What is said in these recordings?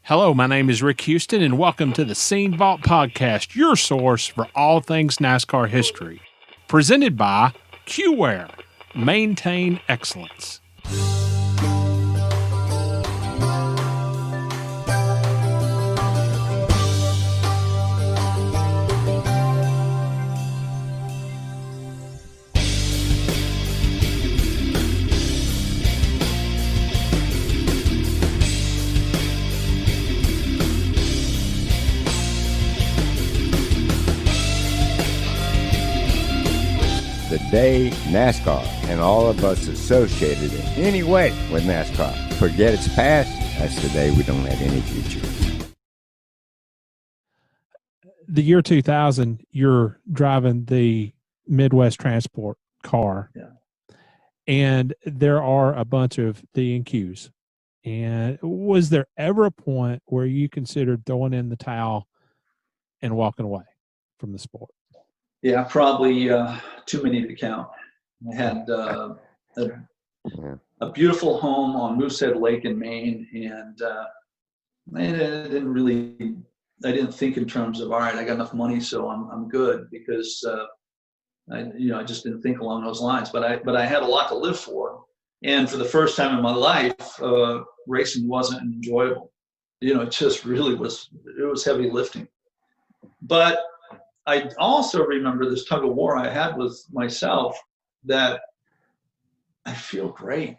Hello, my name is Rick Houston, and welcome to the Scene Vault Podcast, your source for all things NASCAR history. Presented by QWare. Maintain excellence. The day NASCAR and all of us associated in any way with NASCAR forget its past, that's the day we don't have any future. The year 2000, you're driving the Midwest Transport car, and there are a bunch of D&Qs. And was there ever a point where you considered throwing in the towel and walking away from the sport? Yeah, probably too many to count. I had a beautiful home on Moosehead Lake in Maine, and I didn't think in terms of, all right, I got enough money, so I'm good, because I just didn't think along those lines. But I had a lot to live for, and for the first time in my life, racing wasn't enjoyable. It just really was. It was heavy lifting, but I also remember this tug of war I had with myself, that I feel great.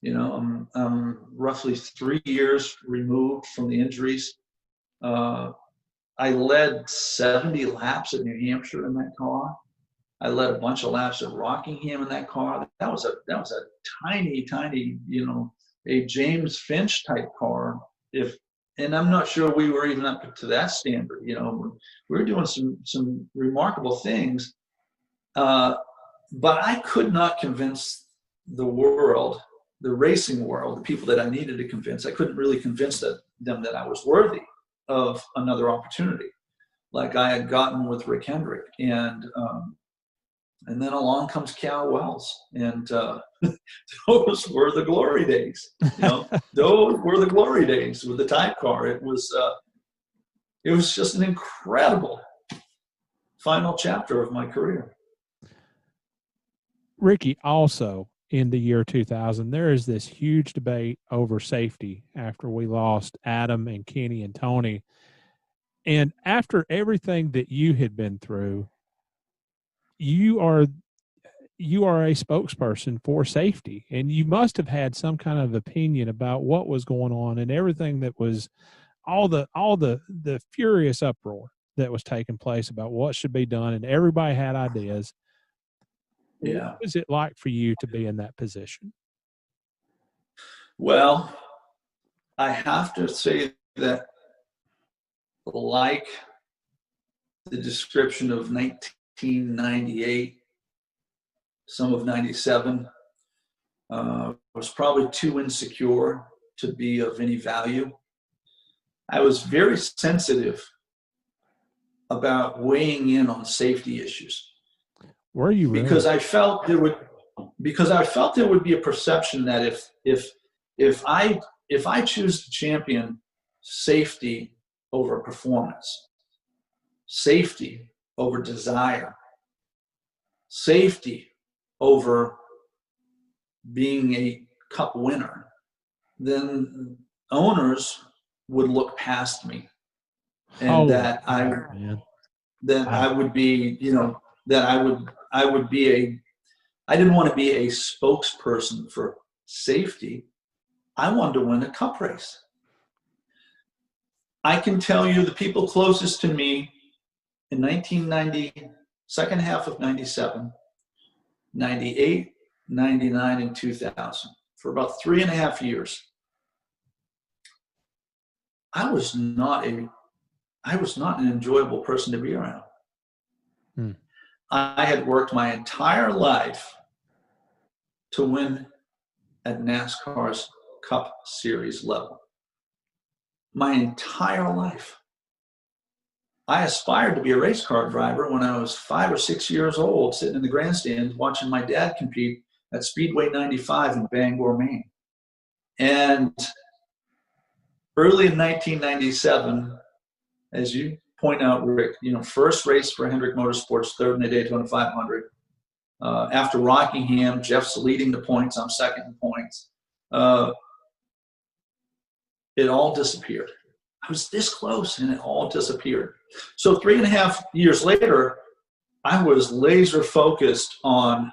I'm roughly 3 years removed from the injuries. I led 70 laps at New Hampshire in that car. I led a bunch of laps at Rockingham in that car. That was a tiny, a James Finch type car. And I'm not sure we were even up to that standard. We were doing some remarkable things, but I could not convince the world, the racing world, the people that I needed to convince. I couldn't really convince them that I was worthy of another opportunity, like I had gotten with Rick Hendrick. And then along comes Cal Wells, and those were the glory days. Those were the glory days with the type car. It was just an incredible final chapter of my career. Ricky, also in the year 2000, there is this huge debate over safety after we lost Adam and Kenny and Tony. And after everything that you had been through, you are a spokesperson for safety, and you must have had some kind of opinion about what was going on and everything that was all the furious uproar that was taking place about what should be done, and everybody had ideas. Yeah. What was it like for you to be in that position? Well, I have to say that, like the description of 1998, some of 97, was probably too insecure to be of any value. I was very sensitive about weighing in on safety issues. Were you really? Because I felt there would be a perception that if I choose to champion safety over performance, safety over desire, safety over being a cup winner, then owners would look past me, and I would be, I didn't want to be a spokesperson for safety. I wanted to win a cup race. I can tell you the people closest to me in 1990, second half of 97, 98, 99, and 2000, for about 3.5 years, I was not an enjoyable person to be around. I had worked my entire life to win at NASCAR's Cup Series level. My entire life. I aspired to be a race car driver when I was 5 or 6 years old, sitting in the grandstands watching my dad compete at Speedway 95 in Bangor, Maine. And early in 1997, as you point out, Rick, first race for Hendrick Motorsports, third in the Daytona 500. After Rockingham, Jeff's leading the points. I'm second in points. It all disappeared. I was this close, and it all disappeared. So 3.5 years later, I was laser focused on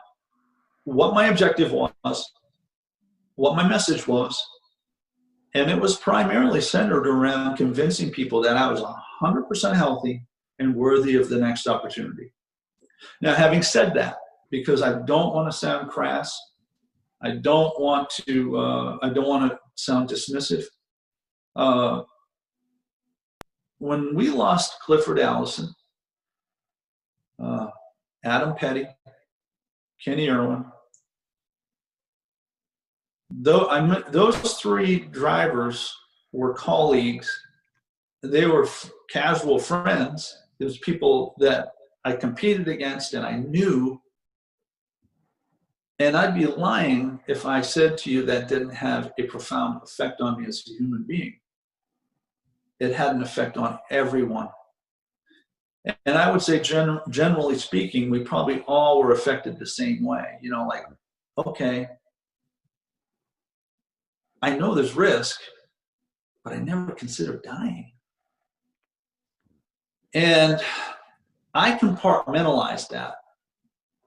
what my objective was, what my message was, and it was primarily centered around convincing people that I was 100% healthy and worthy of the next opportunity. Now, having said that, because I don't want to sound crass, I don't want to sound dismissive. When we lost Clifford Allison, Adam Petty, Kenny Irwin, those three drivers were colleagues. They were casual friends. It was people that I competed against and I knew. And I'd be lying if I said to you that didn't have a profound effect on me as a human being. It had an effect on everyone. And I would say, generally speaking, we probably all were affected the same way. Like, okay, I know there's risk, but I never considered dying. And I compartmentalized that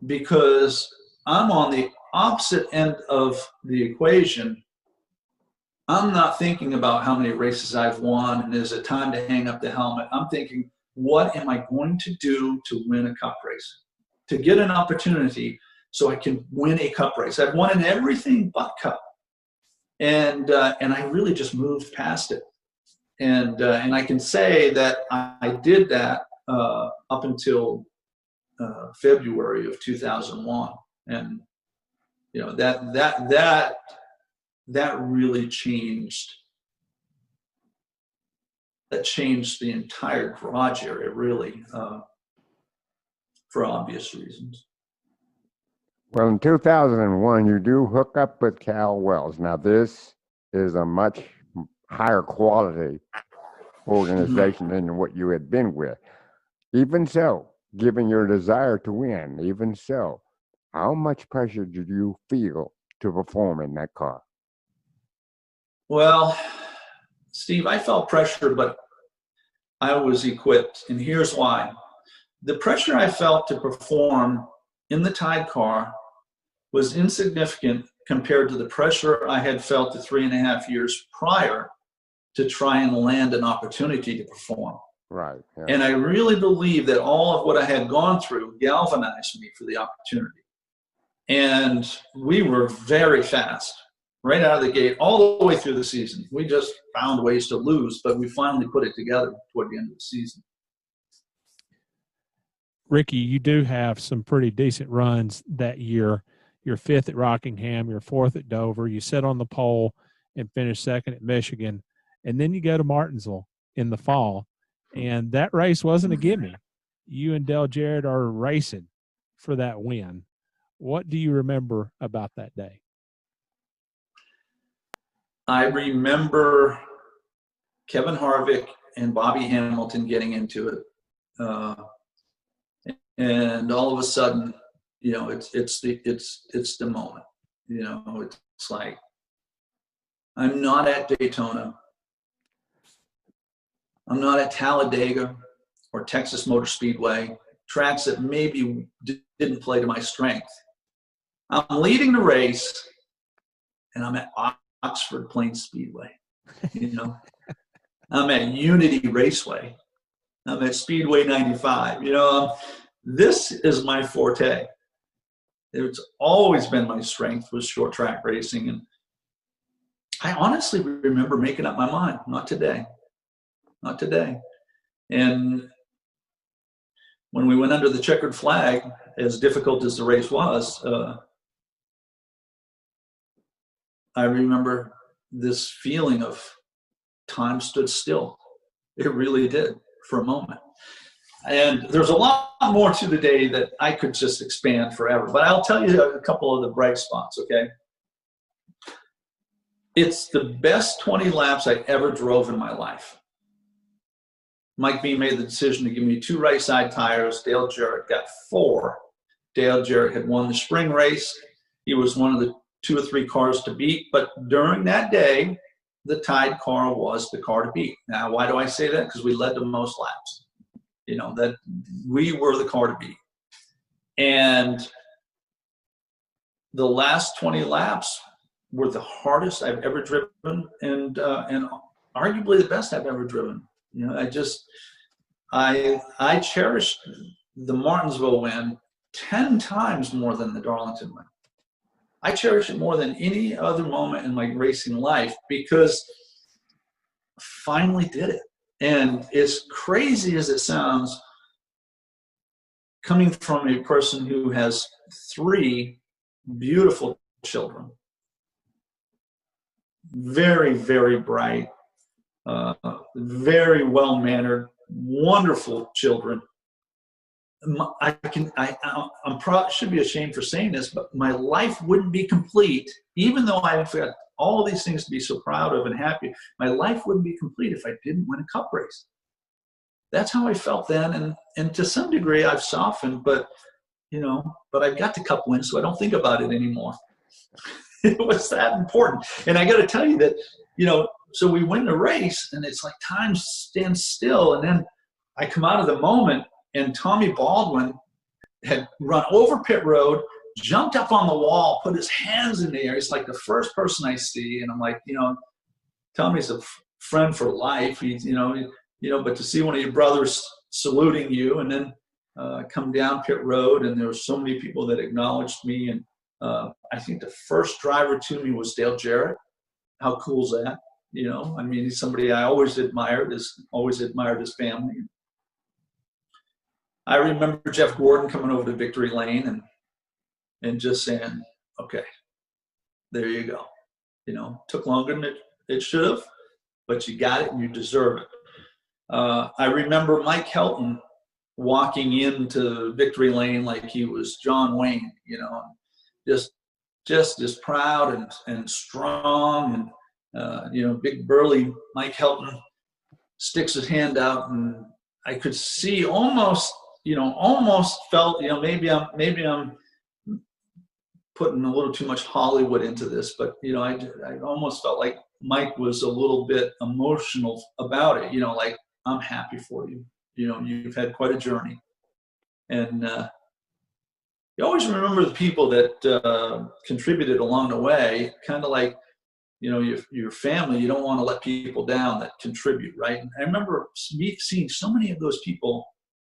because I'm on the opposite end of the equation. I'm not thinking about how many races I've won and is it time to hang up the helmet. I'm thinking, what am I going to do to win a cup race? To get an opportunity so I can win a cup race. I've won in everything but cup. And I really just moved past it. And I can say that I did that up until February of 2001. And that really changed. That changed the entire garage area, really, for obvious reasons. Well, in 2001, you do hook up with Cal Wells. Now, this is a much higher quality organization than what you had been with. Even so, given your desire to win, even so, how much pressure did you feel to perform in that car? Well, Steve, I felt pressure, but I was equipped, and here's why. The pressure I felt to perform in the Tide car was insignificant compared to the pressure I had felt the 3.5 years prior to try and land an opportunity to perform. Right. Yeah. And I really believe that all of what I had gone through galvanized me for the opportunity. And we were very fast, right out of the gate, all the way through the season. We just found ways to lose, but we finally put it together toward the end of the season. Ricky, you do have some pretty decent runs that year. You're fifth at Rockingham, you're fourth at Dover, you sit on the pole and finish second at Michigan, and then you go to Martinsville in the fall, and that race wasn't a gimme. You and Dale Jarrett are racing for that win. What do you remember about that day? I remember Kevin Harvick and Bobby Hamilton getting into it. And all of a sudden, it's the moment. It's like, I'm not at Daytona. I'm not at Talladega or Texas Motor Speedway, tracks that maybe didn't play to my strength. I'm leading the race, and I'm at Oxford Plains Speedway. I'm at Unity Raceway. I'm at Speedway 95. This is my forte. It's always been my strength was short track racing. And I honestly remember making up my mind, not today. Not today. And when we went under the checkered flag, as difficult as the race was, I remember this feeling of time stood still. It really did for a moment. And there's a lot more to the day that I could just expand forever. But I'll tell you a couple of the bright spots, okay? It's the best 20 laps I ever drove in my life. Mike B made the decision to give me 2 right side tires. Dale Jarrett got 4. Dale Jarrett had won the spring race. He was one of the 2 or 3 cars to beat. But during that day, the Tide car was the car to beat. Now, why do I say that? Because we led the most laps. You know, that we were the car to beat. And the last 20 laps were the hardest I've ever driven, and arguably the best I've ever driven. You know, I cherished the Martinsville win 10 times more than the Darlington win. I cherish it more than any other moment in my racing life because I finally did it. And as crazy as it sounds, coming from a person who has 3 beautiful children, very, very bright, very well-mannered, wonderful children. Should be ashamed for saying this, but my life wouldn't be complete, even though I've got all these things to be so proud of and happy. My life wouldn't be complete if I didn't win a cup race. That's how I felt then, and to some degree I've softened, but I've got the cup win, so I don't think about it anymore. It was that important. And I got to tell you that, so we win the race, and it's like time stands still, and then I come out of the moment, and Tommy Baldwin had run over pit road, jumped up on the wall, put his hands in the air. He's like the first person I see, and I'm like, Tommy's a friend for life. He's, but to see one of your brothers saluting you, and then come down pit road, and there were so many people that acknowledged me, and I think the first driver to me was Dale Jarrett. How cool is that? He's somebody I always admired his family. I remember Jeff Gordon coming over to Victory Lane and just saying, okay, there you go. Took longer than it should have, but you got it and you deserve it. I remember Mike Helton walking into Victory Lane like he was John Wayne, just as proud and strong, and big burly Mike Helton sticks his hand out, and I could see almost felt, maybe I'm putting a little too much Hollywood into this, but I almost felt like Mike was a little bit emotional about it, like, I'm happy for you. You've had quite a journey. And you always remember the people that contributed along the way, kind of like, your family. You don't want to let people down that contribute, right? And I remember seeing so many of those people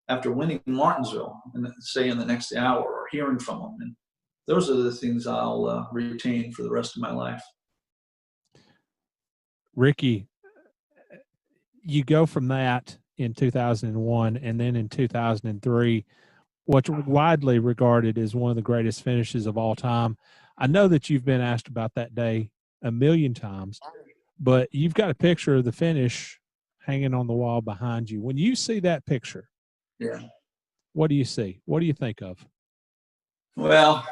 after winning Martinsville, and say in the next hour, or hearing from them. And those are the things I'll retain for the rest of my life. Ricky, you go from that in 2001, and then in 2003, what's widely regarded as one of the greatest finishes of all time. I know that you've been asked about that day a million times, but you've got a picture of the finish hanging on the wall behind you. When you see that picture, yeah, what do you see? What do you think of? Well,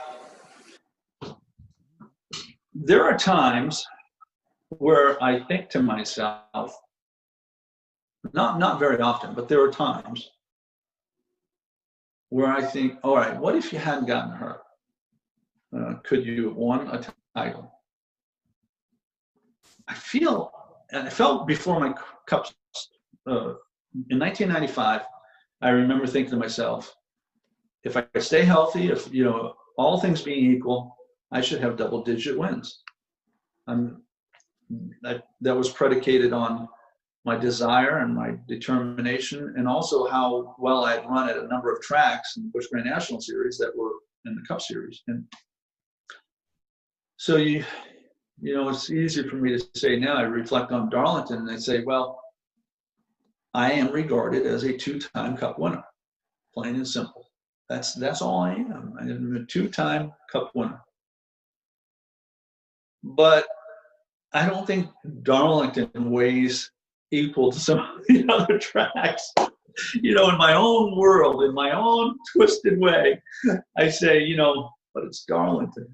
there are times where I think to myself, not very often, but there are times where I think, all right, what if you hadn't gotten hurt? Could you have won a title? I felt before my cups in 1995, I remember thinking to myself, if I stay healthy, if all things being equal, I should have double-digit wins. That was predicated on my desire and my determination, and also how well I had run at a number of tracks in the Busch Grand National Series that were in the Cup Series. And so it's easy for me to say now. I reflect on Darlington and I say, well, I am regarded as a 2-time Cup winner, plain and simple. That's all I am. I am a 2-time Cup winner. But I don't think Darlington weighs equal to some of the other tracks. In my own world, in my own twisted way, I say, but it's Darlington.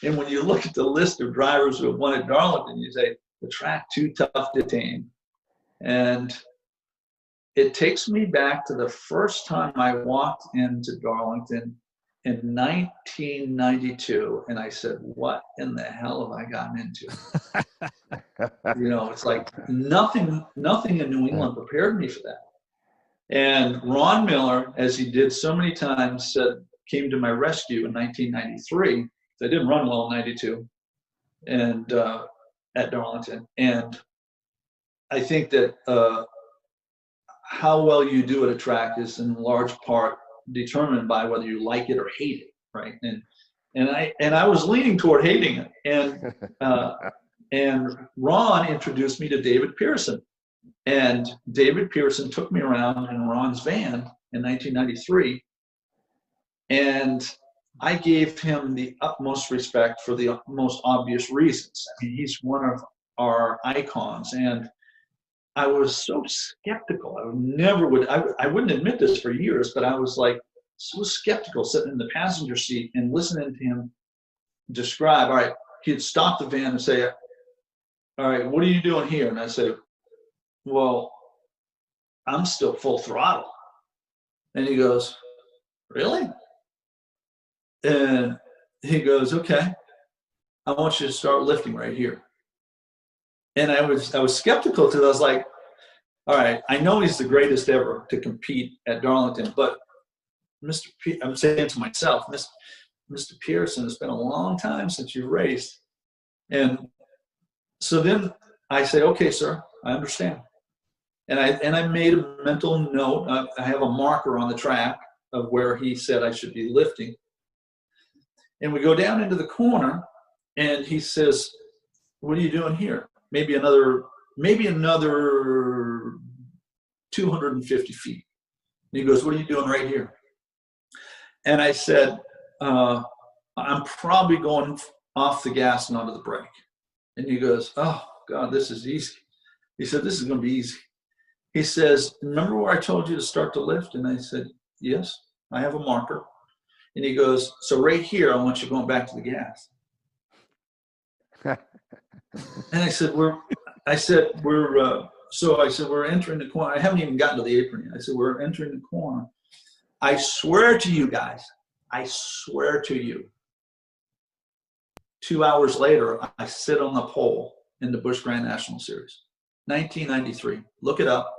And when you look at the list of drivers who have won at Darlington, you say, the track too tough to tame. And it takes me back to the first time I walked into Darlington in 1992. And I said, what in the hell have I gotten into? It's like nothing in New England prepared me for that. And Ron Miller, as he did so many times, came to my rescue in 1993. I didn't run well in 92 and at Darlington. And I think that how well you do at a track is in large part determined by whether you like it or hate it, right? And I was leaning toward hating it. And Ron introduced me to David Pearson. And David Pearson took me around in Ron's van in 1993. And I gave him the utmost respect for the most obvious reasons. I mean, he's one of our icons. And I was so skeptical. I wouldn't admit this for years, but I was like so skeptical sitting in the passenger seat and listening to him describe, all right, he'd stop the van and say, all right, what are you doing here? And I say, well, I'm still full throttle. And he goes, really? And he goes, okay, I want you to start lifting right here. And I was skeptical because I was like, all right, I know he's the greatest ever to compete at Darlington, but I'm saying to myself, Mr. Pearson, it's been a long time since you raced. And so then I say, okay, sir, I understand. And I made a mental note. I have a marker on the track of where he said I should be lifting. And we go down into the corner, and he says, what are you doing here? Maybe another 250 feet. And he goes, what are you doing right here? And I said, I'm probably going off the gas and onto the brake. And he goes, oh, God, this is easy. He said, this is going to be easy. He says, remember where I told you to start to lift? And I said, yes, I have a marker. And he goes, so right here, I want you going back to the gas. And I said, we're entering the corner. I haven't even gotten to the apron yet. I said, we're entering the corner. I swear to you guys, I swear to you, 2 hours later, I sit on the pole in the Busch Grand National Series, 1993. Look it up.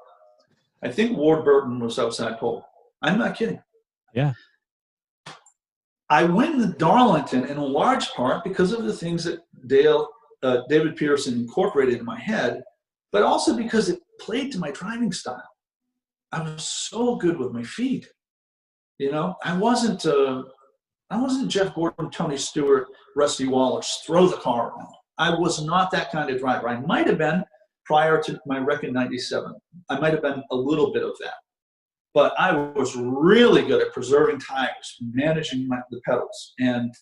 I think Ward Burton was outside pole. I'm not kidding. Yeah. I win the Darlington in large part because of the things that David Pearson incorporated in my head, but also because it played to my driving style. I was so good with my feet. I wasn't Jeff Gordon, Tony Stewart, Rusty Wallace, throw the car around. I was not that kind of driver. I might have been prior to my wreck in 97. I might have been a little bit of that. But I was really good at preserving tires, managing the pedals. And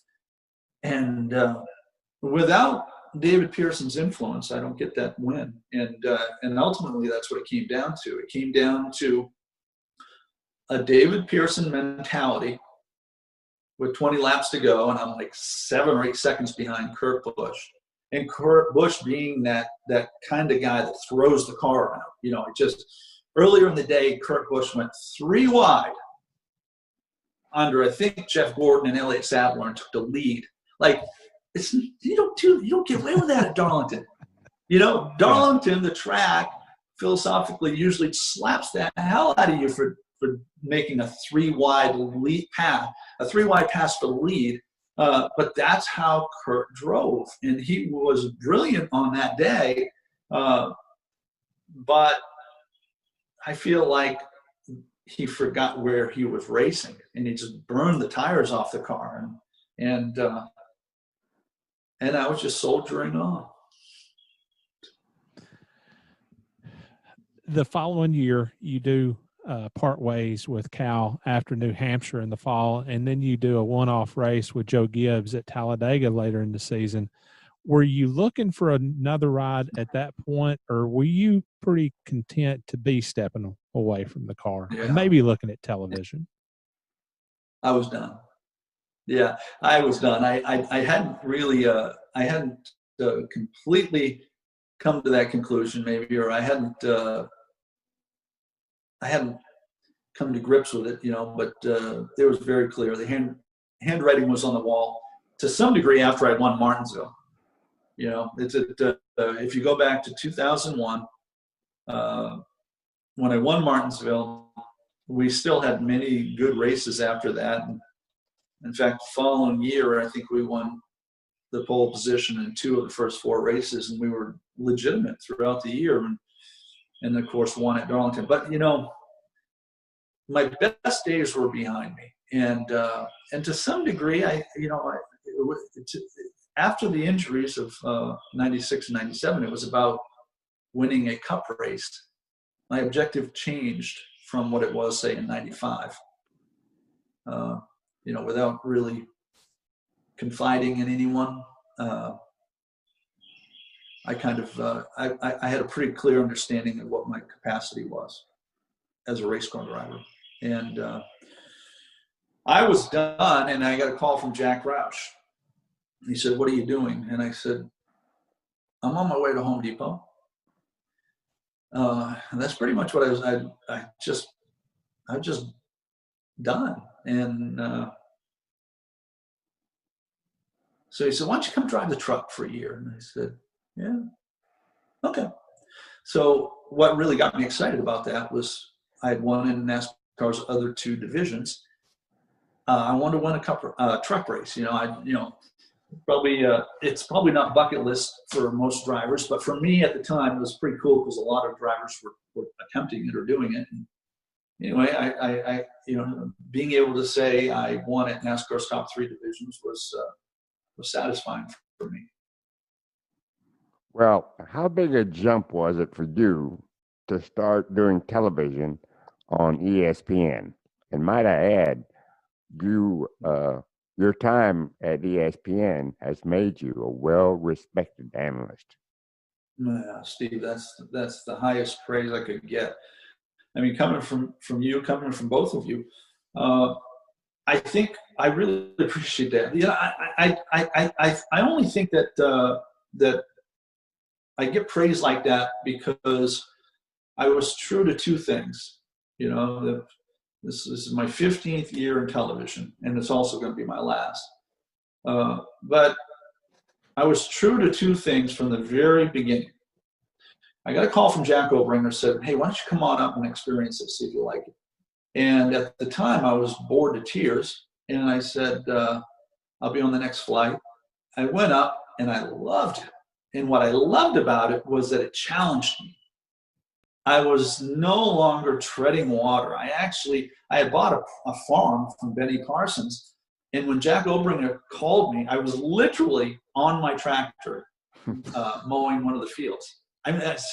without David Pearson's influence, I don't get that win. And ultimately, that's what it came down to. It came down to a David Pearson mentality with 20 laps to go, and I'm like 7 or 8 seconds behind Kurt Busch. And Kurt Busch being that kind of guy that throws the car around. Earlier in the day, Kurt Busch went 3 wide under, I think, Jeff Gordon and Elliott Sadler and took the lead. Like, you don't get away with that at Darlington. Darlington, the track, philosophically, usually slaps the hell out of you for making a 3-wide lead pass, for the lead. But that's how Kurt drove, and he was brilliant on that day. But I feel like he forgot where he was racing, and he just burned the tires off the car, and I was just soldiering on. The following year, you do part ways with Cal after New Hampshire in the fall, and then you do a one-off race with Joe Gibbs at Talladega later in the season. Were you looking for another ride at that point, or were you pretty content to be stepping away from the car and maybe looking at television? I was done. Yeah, I was done. I hadn't really, I hadn't completely come to that conclusion, maybe, or I hadn't come to grips with it, but it was very clear. The handwriting was on the wall to some degree after I won Martinsville. If you go back to 2001, when I won Martinsville, we still had many good races after that. And in fact, the following year, I think we won the pole position in 2 of the first 4 races, and we were legitimate throughout the year, and of course won at Darlington. But my best days were behind me, and to some degree, after the injuries of 96 and 97, it was about winning a cup race. My objective changed from what it was, say, in 95. Without really confiding in anyone, I kind of I had a pretty clear understanding of what my capacity was as a race car driver, and I was done. And I got a call from Jack Roush. He said, "What are you doing?" And I said, "I'm on my way to Home Depot." And that's pretty much what I was. I just done. And so he said, "Why don't you come drive the truck for a year?" And I said, "Yeah, okay." So what really got me excited about that was I had won in NASCAR's other 2 divisions. I wanted to win a truck race. Probably it's probably not bucket list for most drivers, but for me at the time it was pretty cool because a lot of drivers were attempting it or doing it. And anyway, I being able to say I won at NASCAR's top 3 divisions was satisfying for me. Well, how big a jump was it for you to start doing television on ESPN? And might I add, your time at ESPN has made you a well-respected analyst. Yeah, Steve, that's the highest praise I could get. I mean, coming from you, coming from both of you, I think I really appreciate that. I only think that I get praise like that because I was true to 2 things. This is my 15th year in television, and it's also going to be my last. But I was true to 2 things from the very beginning. I got a call from Jack Obringer, said, "Hey, why don't you come on up and experience it, see if you like it." And at the time, I was bored to tears, and I said, "I'll be on the next flight." I went up, and I loved it. And what I loved about it was that it challenged me. I was no longer treading water. I had bought a farm from Benny Carson's, and when Jack Obringer called me, I was literally on my tractor mowing one of the fields. I mean, that's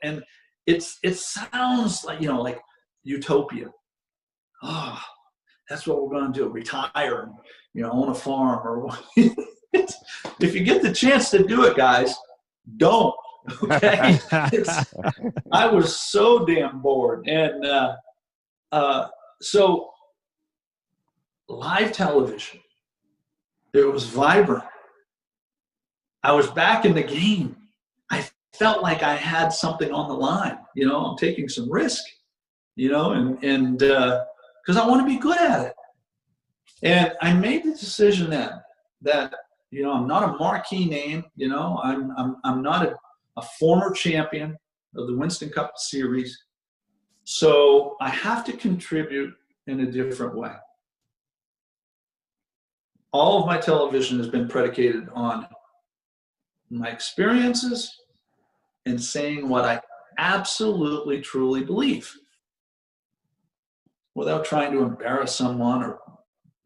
and it sounds like like utopia. Oh, that's what we're going to do: retire and own a farm. Or if you get the chance to do it, guys, don't. Okay, I was so damn bored, and so live television, it was vibrant. I was back in the game. I felt like I had something on the line. I'm taking some risk. And because I want to be good at it, and I made the decision then that I'm not a marquee name. I'm not a former champion of the Winston Cup series. So I have to contribute in a different way. All of my television has been predicated on my experiences and saying what I absolutely, truly believe without trying to embarrass someone or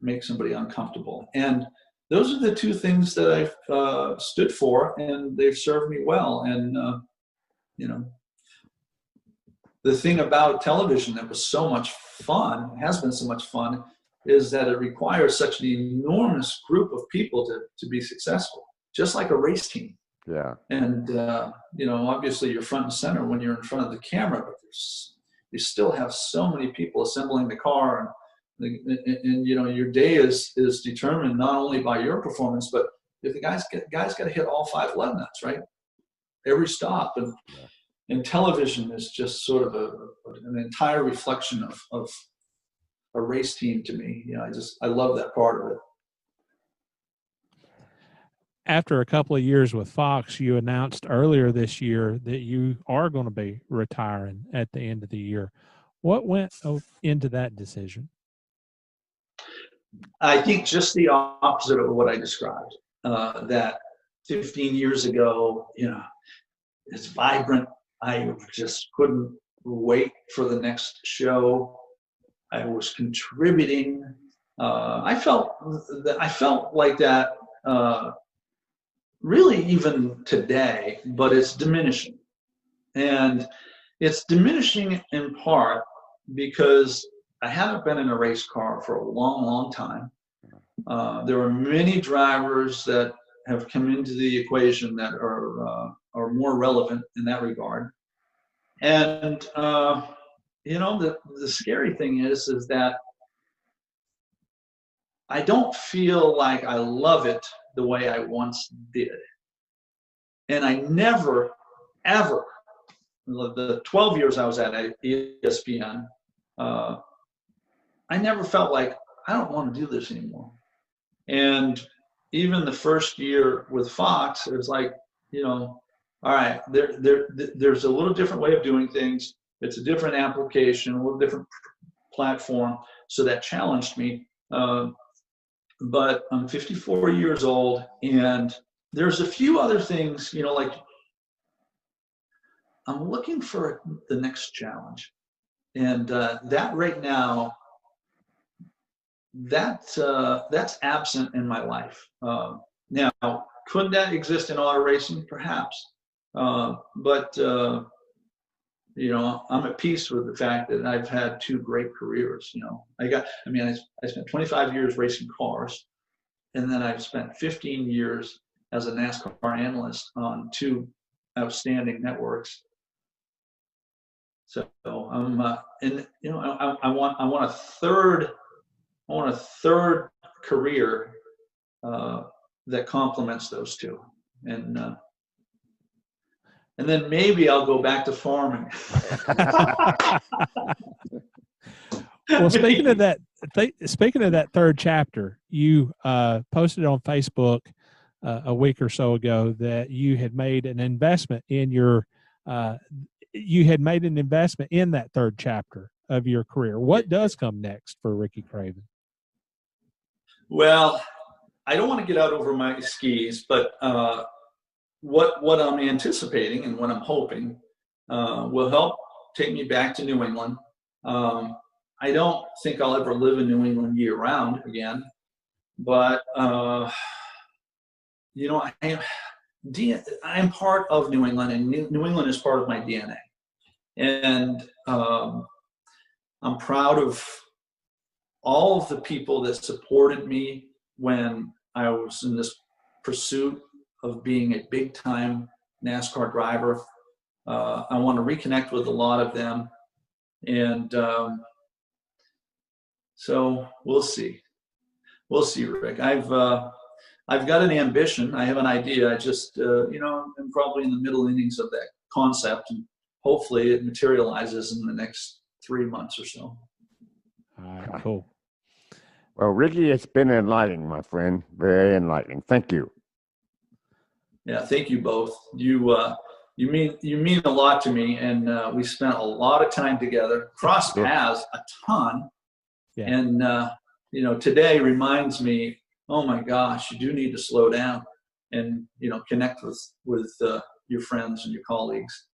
make somebody uncomfortable. And those are the 2 things that I've stood for, and they've served me well. And, the thing about television that was so much fun, has been so much fun, is that it requires such an enormous group of people to be successful, just like a race team. Yeah. And, obviously you're front and center when you're in front of the camera, but you still have so many people assembling the car And your day is determined not only by your performance, but if the guys got to hit all 5 lug nuts, right? Every stop, and television is just sort of an entire reflection of a race team to me. I love that part of it. After a couple of years with Fox, you announced earlier this year that you are going to be retiring at the end of the year. What went into that decision? I think just the opposite of what I described. That 15 years ago, it's vibrant. I just couldn't wait for the next show. I was contributing. I felt like that. Really even today, but it's diminishing. And it's diminishing in part because I haven't been in a race car for a long, long time. There are many drivers that have come into the equation that are more relevant in that regard. And, the scary thing is that I don't feel like I love it the way I once did. And I never, ever, the 12 years I was at ESPN, I never felt like I don't want to do this anymore. And even the first year with Fox, it was like, all right, there's a little different way of doing things. It's a different application, a little different platform. So that challenged me. But I'm 54 years old, and there's a few other things, like I'm looking for the next challenge. And that right now, that's absent in my life. Now, could that exist in auto racing? Perhaps. But I'm at peace with the fact that I've had 2 great careers. I spent 25 years racing cars, and then I've spent 15 years as a NASCAR analyst on 2 outstanding networks. So I'm, I want a third career that complements those 2, and then maybe I'll go back to farming. Well, speaking of that third chapter, you posted on Facebook a week or so ago that you had made an investment in that third chapter of your career. What does come next for Ricky Craven? Well, I don't want to get out over my skis, but what I'm anticipating and what I'm hoping will help take me back to New England. I don't think I'll ever live in New England year round again, but I am part of New England, and New England is part of my DNA. And I'm proud of all of the people that supported me when I was in this pursuit of being a big-time NASCAR driver. I want to reconnect with a lot of them, and so we'll see. We'll see, Rick. I've got an ambition. I have an idea. I just, I'm probably in the middle innings of that concept, and hopefully it materializes in the next 3 months or so. All right, cool. Well, Ricky, it's been enlightening, my friend. Very enlightening. Thank you. Yeah, thank you both. You mean a lot to me, and we spent a lot of time together. Crossed paths a ton, yeah. And today reminds me, oh my gosh, you do need to slow down and connect with your friends and your colleagues.